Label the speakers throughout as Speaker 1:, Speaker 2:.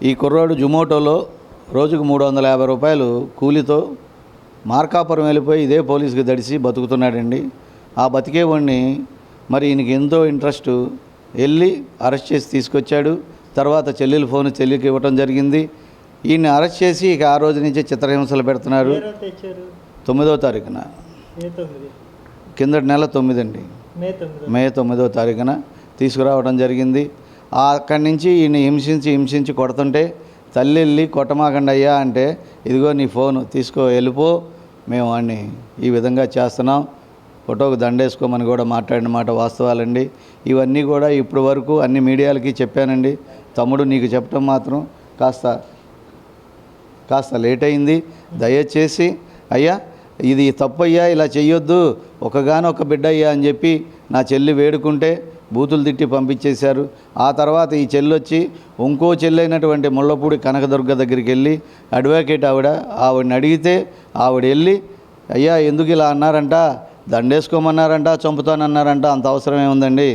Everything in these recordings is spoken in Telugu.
Speaker 1: ఈ కుర్రాడు జొమాటోలో రోజుకు 350 రూపాయలు కూలితో మార్కాపురం వెళ్ళిపోయి ఇదే పోలీసుకి దడిసి బతుకుతున్నాడండి. ఆ బతికేవాడిని మరి ఈయనకి ఎంతో ఇంట్రెస్ట్ వెళ్ళి అరెస్ట్ చేసి తీసుకొచ్చాడు. తర్వాత చెల్లెలు ఫోన్ చెల్లికి ఇవ్వటం జరిగింది. ఈయన్ని అరెస్ట్ చేసి ఇక ఆ రోజు నుంచి చిత్రహింసలు పెడుతున్నారు. 9వ తారీఖున, కిందటి నెల 9 అండి, మే 9వ తారీఖున తీసుకురావడం జరిగింది. అక్కడి నుంచి ఈయన హింసించి కొడుతుంటే తల్లి వెళ్ళి కొట్టమాకండి అయ్యా అంటే, ఇదిగో నీ ఫోను తీసుకో వెళ్ళిపో, మేము వాడిని ఈ విధంగా చేస్తున్నాం, ఫోటోకు దండేసుకోమని కూడా మాట్లాడిన మాట వాస్తవాలండి. ఇవన్నీ కూడా ఇప్పుడు వరకు అన్ని మీడియాలకి చెప్పానండి. తమ్ముడు నీకు చెప్పడం మాత్రం కాస్త లేట్ అయింది. దయచేసి అయ్యా ఇది తప్పయ్యా, ఇలా చెయ్యొద్దు, ఒకగానొక బిడ్డ అయ్యా అని చెప్పి నా చెల్లి వేడుకుంటే బూతులు తిట్టి పంపించేశారు. ఆ తర్వాత ఈ చెల్లి వచ్చి ఇంకో చెల్లి అయినటువంటి ముళ్ళపూడి కనకదుర్గ దగ్గరికి వెళ్ళి అడ్వకేట్ ఆవిడని అడిగితే ఆవిడ వెళ్ళి అయ్యా ఎందుకు ఇలా అన్నారంట, దండేసుకోమన్నారంట, చంపుతానన్నారంట, అంత అవసరం ఏముందండి,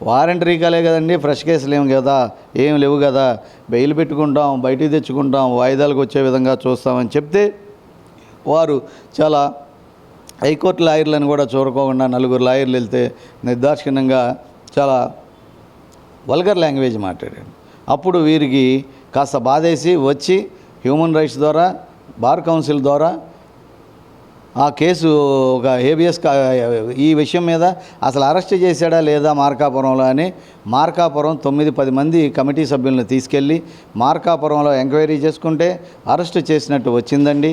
Speaker 1: వారెంట్ రీకాలే కదండి, ఫ్రెష్ కేసులు ఏమి కదా, ఏం లేవు కదా, బెయిల్ పెట్టుకుంటాం, బయటికి తెచ్చుకుంటాం, వాయిదాలకు వచ్చే విధంగా చూస్తామని చెప్తే వారు చాలా హైకోర్టు లాయర్లను కూడా చూడకోకుండా 4 లాయర్లు వెళ్తే నిర్దాక్షిణ్యంగా చాలా వల్గర్ లాంగ్వేజ్ మాట్లాడాడు. అప్పుడు వీరికి కాస్త బాధేసి వచ్చి హ్యూమన్ రైట్స్ ద్వారా, బార్ కౌన్సిల్ ద్వారా ఆ కేసు ఒక హేబియస్ ఈ విషయం మీద అసలు అరెస్ట్ చేశాడా లేదా మార్కాపురంలో అని మార్కాపురం 9-10 మంది కమిటీ సభ్యులను తీసుకెళ్ళి మార్కాపురంలో ఎంక్వైరీ చేసుకుంటే అరెస్ట్ చేసినట్టు వచ్చిందండి.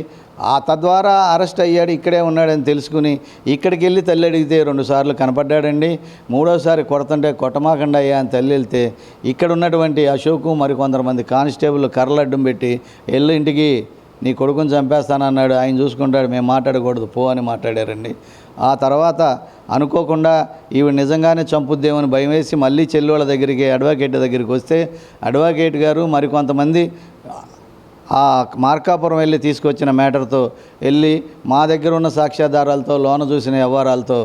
Speaker 1: తద్వారా అరెస్ట్ అయ్యాడు, ఇక్కడే ఉన్నాడని తెలుసుకుని ఇక్కడికి వెళ్ళి తల్లి అడిగితే 2 సార్లు కనపడ్డాడండి. 3వసారి కొడుతుంటే కొట్టమాకండి అయ్యా అని తల్లి వెళ్తే ఇక్కడ ఉన్నటువంటి అశోకు మరికొందరు కానిస్టేబుల్ కర్రలు అడ్డం పెట్టి వెళ్ళు ఇంటికి, నీ కొడుకుని చంపేస్తానన్నాడు, ఆయన చూసుకుంటాడు, మేము మాట్లాడకూడదు పో అని మాట్లాడారండి. ఆ తర్వాత అనుకోకుండా ఈవిడ నిజంగానే చంపుద్దేమని భయం వేసి మళ్ళీ చెల్లోళ్ళ దగ్గరికి అడ్వకేట్ దగ్గరికి వస్తే అడ్వకేట్ గారు మరికొంతమంది ఆ మార్కాపురం వెళ్ళి తీసుకొచ్చిన మ్యాటర్తో వెళ్ళి మా దగ్గర ఉన్న సాక్ష్యాధారాలతో లోన చూసిన వ్యవహారాలతో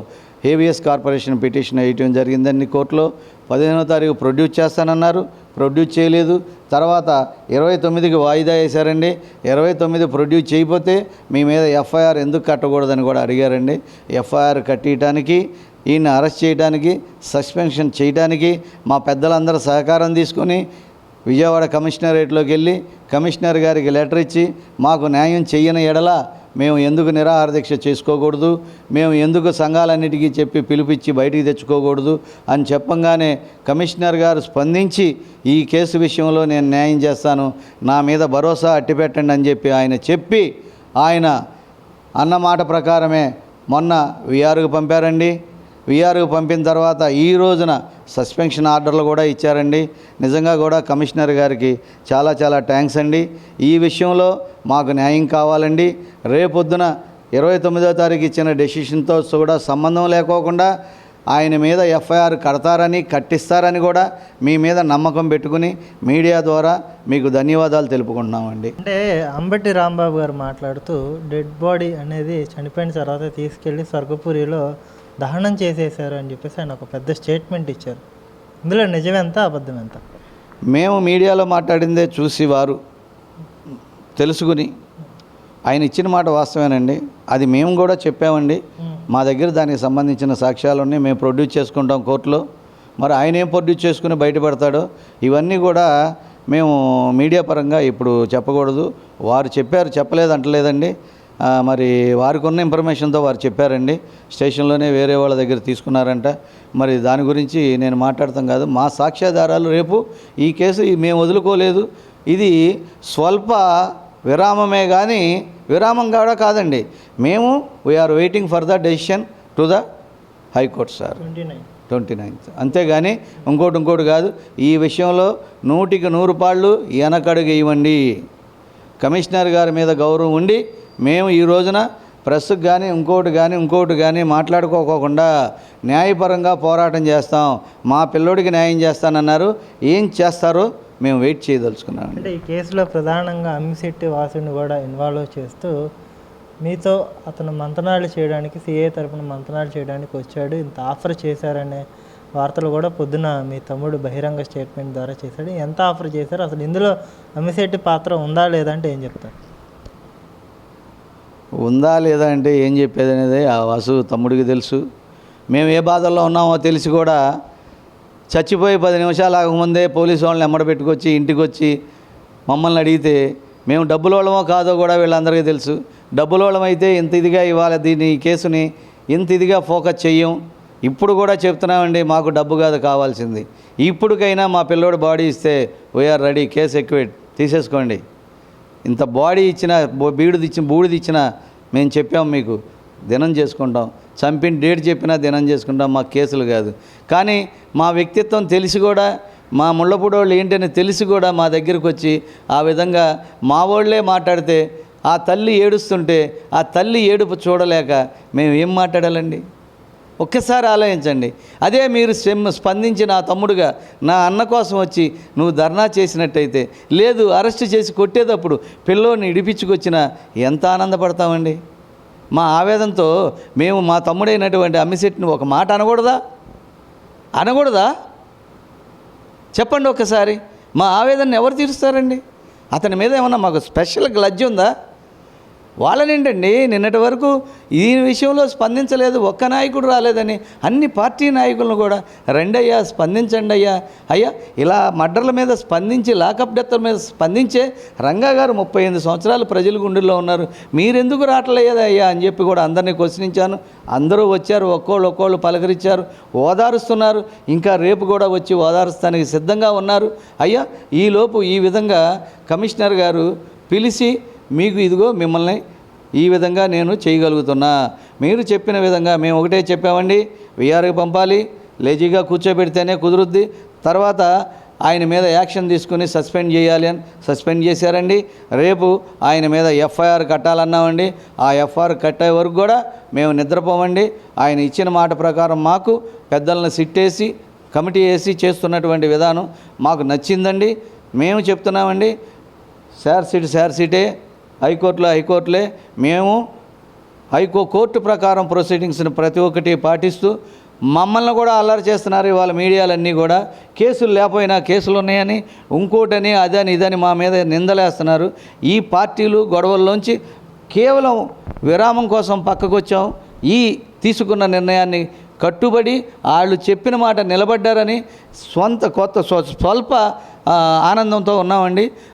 Speaker 1: హేబియస్ కార్పొరేషన్ పిటిషన్ వేయటం జరిగిందండి కోర్టులో. 15వ తారీఖు ప్రొడ్యూస్ చేస్తానన్నారు, ప్రొడ్యూస్ చేయలేదు. తర్వాత 29కి వాయిదా వేశారండి. 29 ప్రొడ్యూస్ చేయకపోతే మీ మీద ఎఫ్ఐఆర్ ఎందుకు కట్టకూడదని కూడా అడిగారండి. ఎఫ్ఐఆర్ కట్టడానికి, ఈయన అరెస్ట్ చేయడానికి, సస్పెన్షన్ చేయడానికి మా పెద్దలందరూ సహకారం తీసుకొని విజయవాడ కమిషనరేట్లోకి వెళ్ళి కమిషనర్ గారికి లెటర్ ఇచ్చి మాకు న్యాయం చెయ్యని ఎడల మేము ఎందుకు నిరాహార దీక్ష చేసుకోకూడదు, మేము ఎందుకు సంఘాలన్నిటికీ చెప్పి పిలిపించి బయటికి తెచ్చుకోకూడదు అని చెప్పంగానే కమిషనర్ గారు స్పందించి ఈ కేసు విషయంలో నేను న్యాయం చేస్తాను, నా మీద భరోసా అట్టిపెట్టండి అని చెప్పి ఆయన చెప్పి ఆయన అన్నమాట ప్రకారమే మొన్న విఆర్కు పంపారండి. విఆర్కు పంపిన తర్వాత ఈ రోజున సస్పెన్షన్ ఆర్డర్లు కూడా ఇచ్చారండి. నిజంగా కూడా కమిషనర్ గారికి చాలా థ్యాంక్స్ అండి. ఈ విషయంలో మాకు న్యాయం కావాలండి. రేపొద్దున 29వ తారీఖు ఇచ్చిన డెసిషన్తో కూడా సంబంధం లేకోకుండా ఆయన మీద ఎఫ్ఐఆర్ కడతారని, కట్టిస్తారని కూడా మీ మీద నమ్మకం పెట్టుకుని మీడియా ద్వారా మీకు ధన్యవాదాలు తెలుపుకుంటున్నామండి.
Speaker 2: అంటే అంబటి రాంబాబు గారు మాట్లాడుతూ డెడ్ బాడీ అనేది చనిపోయిన తర్వాత తీసుకెళ్ళి స్వర్గపురిలో దహనం చేసేశారు అని చెప్పేసి ఆయన ఒక పెద్ద స్టేట్మెంట్ ఇచ్చారు. ఇందులో నిజమెంత అబద్ధం ఎంత?
Speaker 1: మేము మీడియాలో మాట్లాడిందే చూసి వారు తెలుసుకుని ఆయన ఇచ్చిన మాట వాస్తవేనండి, అది మేము కూడా చెప్పామండి. మా దగ్గర దానికి సంబంధించిన సాక్ష్యాలన్నీ మేము ప్రొడ్యూస్ చేసుకుంటాం కోర్టులో. మరి ఆయన ఏం ప్రొడ్యూస్ చేసుకుని బయటపడతాడో ఇవన్నీ కూడా మేము మీడియా పరంగా ఇప్పుడు చెప్పకూడదు. వారు చెప్పారు, చెప్పలేదు అంటలేదండి. మరి వారికి ఉన్న ఇన్ఫర్మేషన్తో వారు చెప్పారండి. స్టేషన్లోనే వేరే వాళ్ళ దగ్గర తీసుకున్నారంట. మరి దాని గురించి నేను మాట్లాడతాం కాదు. మా సాక్ష్యాధారాలు రేపు ఈ కేసు మేము వదులుకోలేదు. ఇది స్వల్ప విరామమే కానీ విరామం కూడా కాదండి. మేము we are waiting for the decision to the high court sir 29th. అంతేగాని ఇంకోటి కాదు. ఈ విషయంలో 100కి 100 పాళ్ళు వెనకడుగు ఇవ్వండి. కమిషనర్ గారి మీద గౌరవం ఉండి మేము ఈ రోజున ప్రెస్కి కానీ ఇంకోటి కానీ మాట్లాడుకోకుండా న్యాయపరంగా పోరాటం చేస్తాం. మా పిల్లోడికి న్యాయం చేస్తానన్నారు, ఏం చేస్తారో మేము వెయిట్ చేయదలుచుకున్నాం.
Speaker 2: అంటే ఈ కేసులో ప్రధానంగా అమ్మిశెట్టి వాసుని కూడా ఇన్వాల్వ్ చేస్తూ మీతో అతను మంతనాలు చేయడానికి, సిఏ తరపున మంతనాలు చేయడానికి వచ్చాడు, ఇంత ఆఫర్ చేశారనే వార్తలు కూడా పొద్దున మీ తమ్ముడు బహిరంగ స్టేట్మెంట్ ద్వారా చేశాడు. ఎంత ఆఫర్ చేశారు, అసలు ఇందులో అమ్మిశెట్టి పాత్ర ఉందా లేదా అంటే ఏం చెప్తారు?
Speaker 1: ఉందా లేదా అంటే ఏం చెప్పేది అనేది ఆ వాసు తమ్ముడికి తెలుసు. మేము ఏ బాధల్లో ఉన్నామో తెలిసి కూడా చచ్చిపోయి 10 నిమిషాలు ఆగముందే పోలీసు వాళ్ళని ఎమ్మడబెట్టుకొచ్చి ఇంటికి వచ్చి మమ్మల్ని అడిగితే మేము డబ్బుల వాళ్ళమో కాదో కూడా వీళ్ళందరికీ తెలుసు. డబ్బుల వాళ్ళమైతే ఇంత ఇదిగా ఇవాళ ఈ కేసుని ఇంత ఇదిగా ఫోకస్ చెయ్యం. ఇప్పుడు కూడా చెప్తున్నామండి, మాకు డబ్బు కాదు కావాల్సింది. ఇప్పటికైనా మా పిల్లోడు బాడీ ఇస్తే వీఆర్ రెడీ, కేసు ఎక్విట్ తీసేసుకోండి. ఇంత బాడీ ఇచ్చిన బూడిది ఇచ్చినా మేము చెప్పాం మీకు దినం చేసుకుంటాం, చంపిన డేట్ చెప్పినా దినం చేసుకుంటాం, మాకు కేసులు కాదు. కానీ మా వ్యక్తిత్వం తెలిసి కూడా, మా ముళ్ళపూడి వాళ్ళు ఏంటని తెలిసి కూడా మా దగ్గరికి వచ్చి ఆ విధంగా మా వాళ్ళే మాట్లాడితే ఆ తల్లి ఏడుస్తుంటే ఆ తల్లి ఏడుపు చూడలేక మేము ఏం మాట్లాడాలండి? ఒక్కసారి ఆలోచించండి. అదే మీరు స్పందించి నా తమ్ముడుగా నా అన్న కోసం వచ్చి నువ్వు ధర్నా చేసినట్టయితే, లేదు అరెస్ట్ చేసి కొట్టేటప్పుడు పిల్లోని ఇడిపించుకొచ్చినా ఎంత ఆనందపడతామండి. మా ఆవేదనతో మేము మా తమ్ముడైనటువంటి అమ్మిశెట్టిని ఒక మాట అనకూడదా? చెప్పండి ఒక్కసారి. మా ఆవేదనని ఎవరు తీరుస్తారండి? అతని మీద ఏమన్నా మాకు స్పెషల్ గ్లడ్జ్ ఉందా? వాళ్ళనేంటండి నిన్నటి వరకు ఈ విషయంలో స్పందించలేదు, ఒక్క నాయకుడు రాలేదని అన్ని పార్టీ నాయకులను కూడా రండయ్యా స్పందించండి అయ్యా ఇలా మర్డర్ల మీద స్పందించి లాకప్ డెత్ల మీద స్పందించే రంగా గారు 38 సంవత్సరాలు ప్రజల గుండెల్లో ఉన్నారు, మీరెందుకు రావట్లేదా అయ్యా అని చెప్పి కూడా అందరినీ క్వశ్చనించాను. అందరూ వచ్చారు, ఒక్కోళ్ళు పలకరించారు, ఓదారుస్తున్నారు. ఇంకా రేపు కూడా వచ్చి ఓదారుస్తానికి సిద్ధంగా ఉన్నారు. అయ్యా ఈలోపు ఈ విధంగా కమిషనర్ గారు పిలిచి మీకు ఇదిగో మిమ్మల్ని ఈ విధంగా నేను చేయగలుగుతున్నా, మీరు చెప్పిన విధంగా మేము ఒకటే చెప్పామండి, విఆర్కి పంపాలి, లేజీగా కూర్చోబెడితేనే కుదురుద్ది, తర్వాత ఆయన మీద యాక్షన్ తీసుకుని సస్పెండ్ చేయాలి అని సస్పెండ్ చేశారండి. రేపు ఆయన మీద ఎఫ్ఐఆర్ కట్టాలన్నామండి. ఆ ఎఫ్ఐఆర్ కట్టే వరకు కూడా మేము నిద్రపోమండి. ఆయన ఇచ్చిన మాట ప్రకారం మాకు పెద్దలను సిట్టేసి కమిటీ వేసి చేస్తున్నటువంటి విధానం మాకు నచ్చిందండి. మేము చెప్తున్నామండి, శార్ సీటే హైకోర్టులే మేము కోర్టు ప్రకారం ప్రొసీడింగ్స్ని ప్రతి ఒక్కటి పాటిస్తూ మమ్మల్ని కూడా అల్లరి చేస్తున్నారు. ఇవాళ మీడియాలన్నీ కూడా కేసులు లేకపోయినా కేసులు ఉన్నాయని ఇంకోటని అదని ఇదని మా మీద నిందలేస్తున్నారు. ఈ పార్టీలు గొడవల్లోంచి కేవలం విరామం కోసం పక్కకు వచ్చాం. ఈ తీసుకున్న నిర్ణయాన్ని కట్టుబడి వాళ్ళు చెప్పిన మాట నిలబడ్డారని స్వల్ప ఆనందంతో ఉన్నామండి.